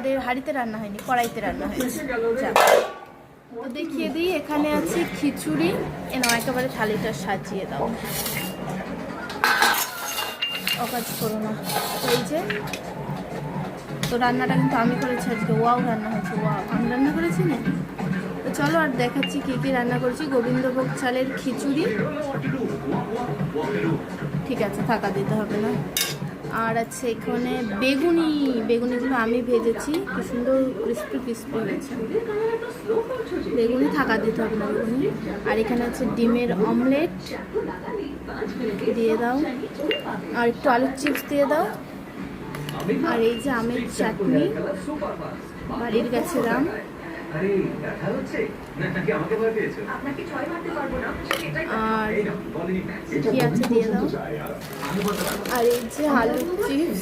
আমাদের হাঁড়িতে রান্না হয়নি, কড়াইতে রান্না হয়েছে। তো দেখিয়ে দিই, এখানে আছে খিচুড়ি। নাও একেবারে থালিটা সাজিয়ে দাও, অকাজ করো না। এই যে, তো রান্নাটা কিন্তু আমি করেছি আজকে। ওয়াও রান্না হয়েছে, ওয়াও, আমি রান্না করেছি না। তো চলো আর দেখাচ্ছি কী কী রান্না করেছি। গোবিন্দভোগ চালের খিচুড়ি, ঠিক আছে থাকা দিতে হবে না। আর আছে এখানে বেগুনি, বেগুনিগুলো আমি ভেজেছি, কি সুন্দর ক্রিস্পি ক্রিস্পি হয়েছে। বেগুনি থাকা দিতে হবে না, বেগুনি। আর এখানে আছে ডিমের অমলেট দিয়ে দাও, আর একটু আলুর চিপস দিয়ে দাও। আর এই যে আমের চাটনি, বাড়ির গাছের আম। আর কি আছে দিয়ে দাও। আর এই যে আলুর চিপস,